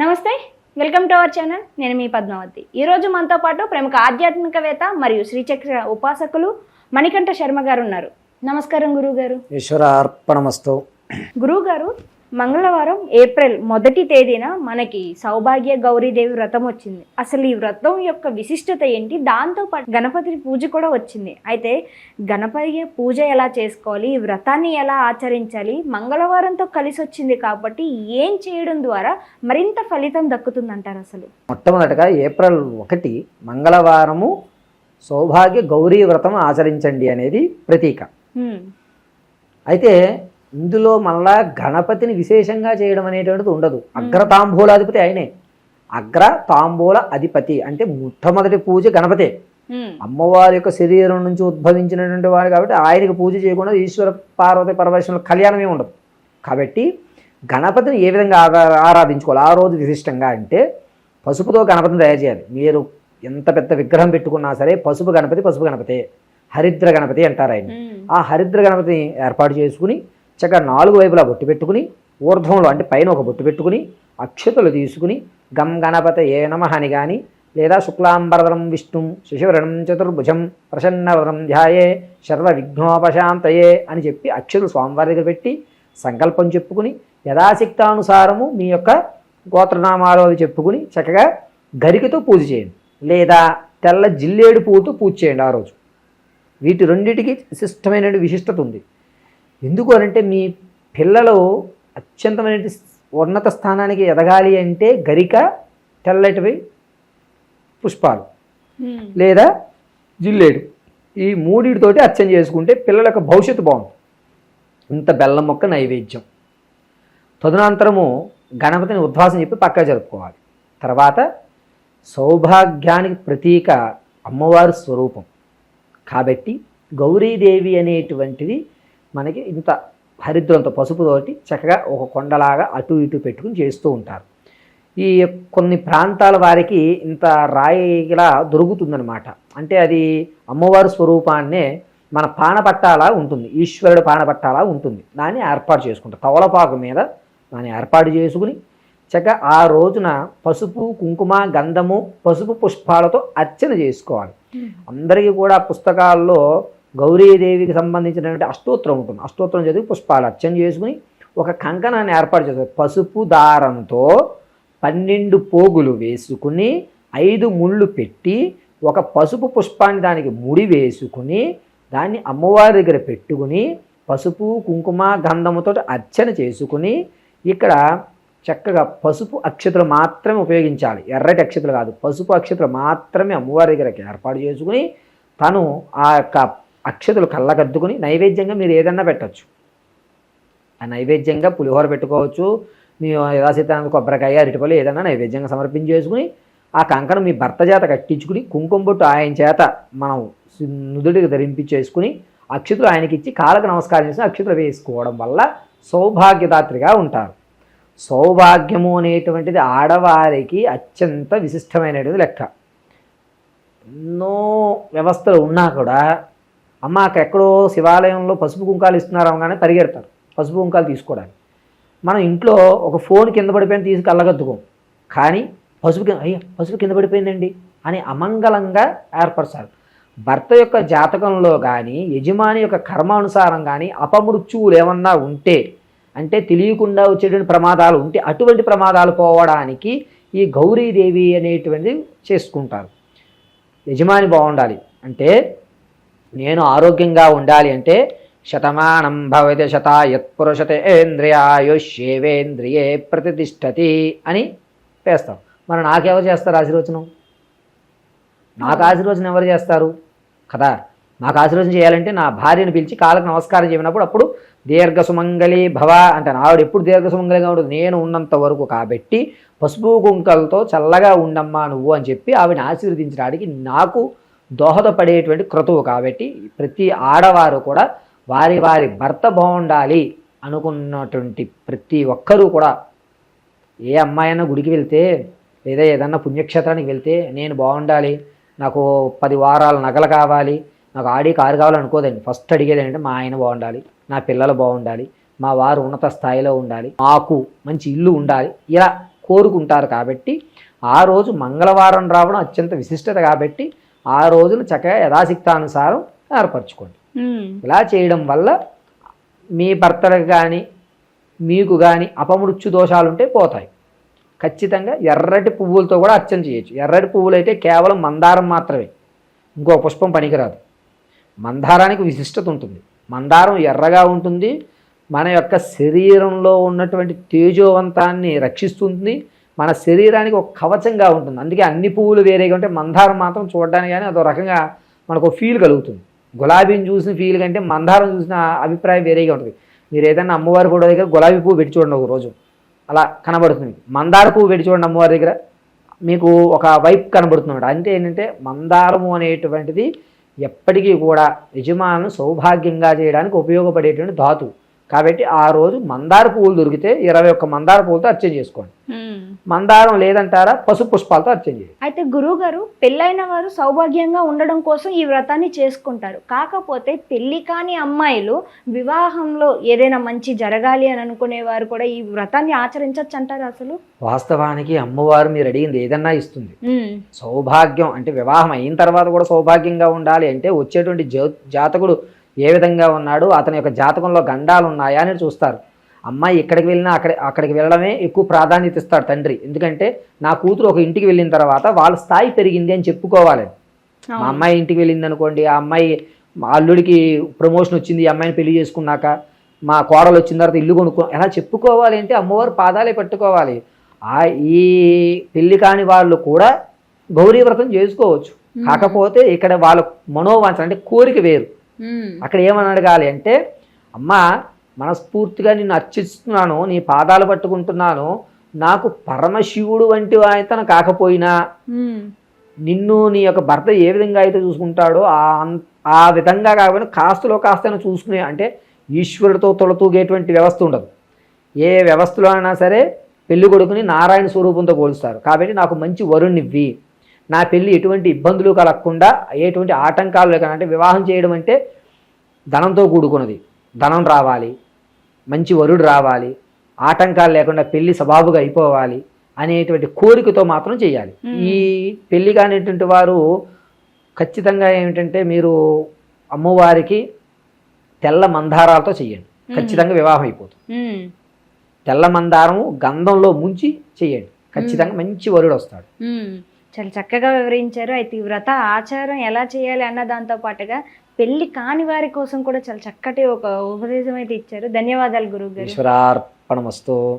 నమస్తే, welcome to our channel. నేను మీ పద్మావతి. ఈరోజు మనతో పాటు ప్రముఖ ఆధ్యాత్మికవేత్త మరియు శ్రీచక్ర ఉపాసకులు మణికంఠ శర్మ గారు ఉన్నారు. నమస్కారం గురువు గారు. ఈశ్వరార్పణమస్తు. గురువు గారు, మంగళవారం ఏప్రిల్ 1వ తేదీన మనకి సౌభాగ్య గౌరీదేవి వ్రతం వచ్చింది. అసలు ఈ వ్రతం యొక్క విశిష్టత ఏంటి? దాంతోపాటు గణపతి పూజ కూడా వచ్చింది. అయితే గణపతి పూజ ఎలా చేసుకోవాలి, ఈ వ్రతాన్ని ఎలా ఆచరించాలి, మంగళవారంతో కలిసి వచ్చింది కాబట్టి ఏం చేయడం ద్వారా మరింత ఫలితం దక్కుతుందంటారు? అసలు మొట్టమొదటగా ఏప్రిల్ 1 మంగళవారము సౌభాగ్య గౌరీ వ్రతం ఆచరించండి అనేది ప్రతీక. అయితే ఇందులో మళ్ళా గణపతిని విశేషంగా చేయడం అనేటువంటిది ఉండదు. అగ్రతాంబూలాధిపతి ఆయనే. అగ్ర తాంబూల అధిపతి అంటే మొట్టమొదటి పూజ గణపతే. అమ్మవారి యొక్క శరీరం నుంచి ఉద్భవించినటువంటి వారు కాబట్టి ఆయనకు పూజ చేయకుండా ఈశ్వర పార్వతి పరమేశ్వరుల కళ్యాణమే ఉండదు. కాబట్టి గణపతిని ఏ విధంగా ఆరాధించుకోవాలి ఆ రోజు విశిష్టంగా అంటే పసుపుతో గణపతిని తయారు చేయాలి. మీరు ఎంత పెద్ద విగ్రహం పెట్టుకున్నా సరే పసుపు గణపతి హరిద్ర గణపతి అంటారు ఆయన. ఆ హరిద్ర గణపతిని ఏర్పాటు చేసుకుని చక్కగా 4 వైపులా బొట్టు పెట్టుకుని ఊర్ధ్వంలో అంటే పైన ఒక బొట్టు పెట్టుకుని అక్షతలు తీసుకుని గం గణపతయే నమః అని కానీ లేదా శుక్లాంబరధరం విష్ణు శశివరణం చతుర్భుజం ప్రసన్నవదనం ధ్యాయే సర్వ విఘ్నోపశాంతయే అని చెప్పి అక్షతలు స్వామివారి దగ్గర పెట్టి సంకల్పం చెప్పుకుని యథాశక్తానుసారము మీ యొక్క గోత్రనామాలు అవి చెప్పుకుని చక్కగా గరికతో పూజ చేయండి, లేదా తెల్ల జిల్లేడు పువ్వుతో పూజ చేయండి ఆ రోజు. వీటి రెండింటికి విశిష్టమైన విశిష్టత ఉంది. ఎందుకు అనంటే మీ పిల్లలు అత్యంతమైన ఉన్నత స్థానానికి ఎదగాలి అంటే గరిక, తెల్లటివి పుష్పాలు లేదా జిల్లేడు, ఈ మూడిటితోటి అర్చన చేసుకుంటే పిల్లల యొక్క భవిష్యత్తు బాగుంటుంది. ఇంత బెల్లం మొక్క నైవేద్యం. తదనంతరము గణపతిని ఉద్వాసం చెప్పి పక్కా జరుపుకోవాలి. తర్వాత సౌభాగ్యానికి ప్రతీక అమ్మవారి స్వరూపం కాబట్టి గౌరీదేవి అనేటువంటిది మనకి ఇంత హరిద్రంతో పసుపుతోటి చక్కగా ఒక కొండలాగా అటు ఇటు పెట్టుకుని చేస్తూ ఉంటారు. ఈ కొన్ని ప్రాంతాల వారికి ఇంత రాయిలా దొరుకుతుందనమాట. అంటే అది అమ్మవారి స్వరూపాన్నే మన పానపట్టాలా ఉంటుంది, ఈశ్వరుడు పానపట్టాలా ఉంటుంది. దాన్ని ఏర్పాటు చేసుకుంటారు. తవలపాకు మీద దాన్ని ఏర్పాటు చేసుకుని చక్కగా ఆ రోజున పసుపు కుంకుమ గంధము పసుపు పుష్పాలతో అర్చన చేసుకోవాలి. అందరికీ కూడా పుస్తకాల్లో గౌరీదేవికి సంబంధించినటువంటి అష్టోత్తరం ఉంటుంది. అష్టోత్తరం చదివి పుష్పాలు అర్చన చేసుకుని ఒక కంకణాన్ని ఏర్పాటు చేస్తారు. పసుపు దారంతో 12 పోగులు వేసుకుని 5 ముళ్ళు పెట్టి ఒక పసుపు పుష్పాన్ని దానికి ముడి వేసుకుని దాన్ని అమ్మవారి దగ్గర పెట్టుకుని పసుపు కుంకుమ గంధముతో అర్చన చేసుకుని ఇక్కడ చక్కగా పసుపు అక్షతలు మాత్రమే ఉపయోగించాలి. ఎర్రటి అక్షతలు కాదు, పసుపు అక్షతలు మాత్రమే అమ్మవారి దగ్గరకి ఏర్పాటు చేసుకుని తను ఆ యొక్క అక్షతలు కళ్ళకద్దుకుని నైవేద్యంగా మీరు ఏదన్నా పెట్టచ్చు. ఆ నైవేద్యంగా పులిహోర పెట్టుకోవచ్చు, మీ యథాశక్తి కొబ్బరికాయ అరటిపళ్ళు ఏదన్నా నైవేద్యంగా సమర్పించేసుకుని ఆ కంకణం మీ భర్త చేత కట్టించుకుని కుంకుమ బొట్టు ఆయన చేత మనం నుదుడికి ధరింపించేసుకుని అక్షతులు ఆయనకి ఇచ్చి కాళ్ళకు నమస్కారం చేసి అక్షతులు వేసుకోవడం వల్ల సౌభాగ్యదాత్రిగా ఉంటారు. సౌభాగ్యము అనేటువంటిది ఆడవారికి అత్యంత విశిష్టమైనటువంటి లెక్క. ఎన్నో వ్యవస్థలు ఉన్నా కూడా అమ్మ ఎక్కడో శివాలయంలో పసుపు కుంకాలు ఇస్తున్నారు అనగానే పరిగెడతారు పసుపు కుంకాలు తీసుకోవడానికి. మనం ఇంట్లో ఒక ఫోన్ కింద పడిపోయిన తీసి కళ్ళగద్దుకోం, కానీ పసుపు కింద పడిపోయిందండి అని అమంగళంగా ఏర్పరచాలి. భర్త యొక్క జాతకంలో కానీ యజమాని యొక్క కర్మానుసారం కానీ అపమృత్యువులు ఏమన్నా ఉంటే అంటే తెలియకుండా వచ్చేటువంటి ప్రమాదాలు ఉంటే అటువంటి ప్రమాదాలు పోవడానికి ఈ గౌరీదేవి అనేటువంటిది చేసుకుంటారు. యజమాని బాగుండాలి అంటే నేను ఆరోగ్యంగా ఉండాలి అంటే శతమానం భవతి శతాయత్పురుషతేంద్రియాయుష్యేవేంద్రియే ప్రతిష్టతి అని వేస్తాం. మరి నాకెవరు చేస్తారు ఆశీర్వచనం? నాకు ఆశీర్వచనం ఎవరు చేస్తారు కదా? నాకు ఆశీర్వచనం చేయాలంటే నా భార్యను పిలిచి కాళ్ళకు నమస్కారం చేయనప్పుడు అప్పుడు దీర్ఘ సుమంగళి భవ అంటే ఆవిడ ఎప్పుడు దీర్ఘ సుమంగళిగా ఉంటుంది నేను ఉన్నంత వరకు. కాబట్టి పసుపు కుంకలతో చల్లగా ఉండమ్మా నువ్వు అని చెప్పి ఆవిడని ఆశీర్వదించడానికి నాకు దోహదపడేటువంటి క్రతువు. కాబట్టి ప్రతి ఆడవారు కూడా వారి వారి భర్త బాగుండాలి అనుకున్నటువంటి ప్రతి ఒక్కరూ కూడా ఏ అమ్మాయినా గుడికి వెళ్తే లేదా ఏదన్నా పుణ్యక్షేత్రానికి వెళ్తే నేను బాగుండాలి, నాకు 10 వారాల నగలు కావాలి, నాకు ఆడి కారు కావాలనుకోదండి. ఫస్ట్ అడిగేది ఏంటంటే మా ఆయన బాగుండాలి, నా పిల్లలు బాగుండాలి, మా వారు ఉన్నత స్థాయిలో ఉండాలి, మాకు మంచి ఇల్లు ఉండాలి. ఇలా కోరుకుంటారు. కాబట్టి ఆ రోజు మంగళవారం రావడం అత్యంత విశిష్టత కాబట్టి ఆ రోజులు చక్కగా యథాశక్తానుసారం ఏర్పరచుకోండి. ఇలా చేయడం వల్ల మీ భర్తలకు కానీ మీకు కానీ అపమృత్యు దోషాలు ఉంటే పోతాయి. ఖచ్చితంగా ఎర్రటి పువ్వులతో కూడా అర్చన చేయొచ్చు. ఎర్రటి పువ్వులు అయితే కేవలం మందారం మాత్రమే, ఇంకో పుష్పం పనికిరాదు. మందారానికి విశిష్టత ఉంటుంది. మందారం ఎర్రగా ఉంటుంది, మన యొక్క శరీరంలో ఉన్నటువంటి తేజోవంతాన్ని రక్షిస్తుంది, మన శరీరానికి ఒక కవచంగా ఉంటుంది. అందుకే అన్ని పువ్వులు వేరేగా ఉంటే మందారం మాత్రం చూడడానికి కానీ అదో రకంగా మనకు ఫీల్ కలుగుతుంది. గులాబీని చూసిన ఫీల్ కంటే మందారం చూసిన అభిప్రాయం వేరేగా ఉంటుంది. మీరు ఏదైనా అమ్మవారి ఫోటో దగ్గర గులాబీ పువ్వు పెట్టి చూడండి, ఒక రోజు అలా కనబడుతుంది. మందార పువ్వు పెట్టి చూడండి అమ్మవారి దగ్గర, మీకు ఒక వైపు కనబడుతుంది. అంటే ఏంటంటే మందారము అనేటువంటిది ఎప్పటికీ కూడా యజమానులను సౌభాగ్యంగా చేయడానికి ఉపయోగపడేటువంటి ధాతు. కాబట్టి ఆ రోజు మందార పువ్వులు దొరికితే 21 మందార పువ్వులతో అర్చన చేసుకోండి. మందారం లేదంటారా పసుపు పుష్పాలతో అర్చన చేయండి. అయితే గురువు గారు, పెళ్ళైన వారు సౌభాగ్యంగా ఉండడం కోసం ఈ వ్రతాన్ని చేసుకుంటారు. కాకపోతే పెళ్లి కాని అమ్మాయిలు వివాహంలో ఏదైనా మంచి జరగాలి అని అనుకునే వారు కూడా ఈ వ్రతాన్ని ఆచరించవచ్చు అంటారు. అసలు వాస్తవానికి అమ్మవారు మీరు అడిగింది ఏదన్నా ఇస్తుంది. సౌభాగ్యం అంటే వివాహం అయిన తర్వాత కూడా సౌభాగ్యంగా ఉండాలి అంటే వచ్చేటువంటి జాతకుడు ఏ విధంగా ఉన్నాడు, అతని యొక్క జాతకంలో గండాలు ఉన్నాయా అని చూస్తారు. అమ్మాయి ఎక్కడికి వెళ్ళినా అక్కడికి వెళ్ళడమే ఎక్కువ ప్రాధాన్యత ఇస్తాడు తండ్రి. ఎందుకంటే నా కూతురు ఒక ఇంటికి వెళ్ళిన తర్వాత వాళ్ళ స్థాయి పెరిగింది అని చెప్పుకోవాలి. మా అమ్మాయి ఇంటికి వెళ్ళింది అనుకోండి, ఆ అమ్మాయి మా అల్లుడికి ప్రమోషన్ వచ్చింది, ఈ అమ్మాయిని పెళ్లి చేసుకున్నాక మా కోడలు వచ్చిన తర్వాత ఇల్లు కొనుక్కో, ఎలా చెప్పుకోవాలి అంటే అమ్మవారు పాదాలే పట్టుకోవాలి. ఈ పెళ్లి కాని వాళ్ళు కూడా గౌరీ వ్రతం చేసుకోవచ్చు. కాకపోతే ఇక్కడ వాళ్ళ మనోవాంఛ అంటే కోరిక వేరు. అక్కడ ఏమని అడగాలి అంటే, అమ్మా మనస్ఫూర్తిగా నిన్ను అర్చిస్తున్నాను, నీ పాదాలు పట్టుకుంటున్నాను, నాకు పరమశివుడు వంటి ఆయన కాకపోయినా నిన్ను నీ యొక్క భర్త ఏ విధంగా అయితే చూసుకుంటాడో ఆ విధంగా కాకపోయినా కాస్తలో కాస్తైనా చూసుకునే, అంటే ఈశ్వరుడితో తొలతూగేటువంటి వ్యవస్థ ఉండదు. ఏ వ్యవస్థలో అయినా సరే పెళ్లి కొడుకుని నారాయణ స్వరూపంతో పోలుస్తారు. కాబట్టి నాకు మంచి వరుణ్ణివ్వి, నా పెళ్ళి ఎటువంటి ఇబ్బందులు కలగకుండా, ఎటువంటి ఆటంకాలు లేకుండా. అంటే వివాహం చేయడం అంటే ధనంతో కూడుకున్నది, ధనం రావాలి, మంచి వరుడు రావాలి, ఆటంకాలు లేకుండా పెళ్లి సబాబుగా అయిపోవాలి అనేటువంటి కోరికతో మాత్రం చేయాలి. ఈ పెళ్లి కానిటువంటి వారు ఖచ్చితంగా ఏమిటంటే మీరు అమ్మవారికి తెల్ల మందారాలతో చేయండి, ఖచ్చితంగా వివాహం అయిపోతుంది. తెల్ల మందారము గంధంలో ముంచి చేయండి, ఖచ్చితంగా మంచి వరుడు వస్తాడు. చాలా చక్కగా వివరించారు. అయితే ఈ వ్రత ఆచారం ఎలా చేయాలి అన్న దాంతో పాటుగా పెళ్లి కాని వారి కోసం కూడా చాలా చక్కటి ఒక ఉపదేశం అయితే ఇచ్చారు. ధన్యవాదాలు గురువు గారు. ఈశ్వరార్పణమస్తు.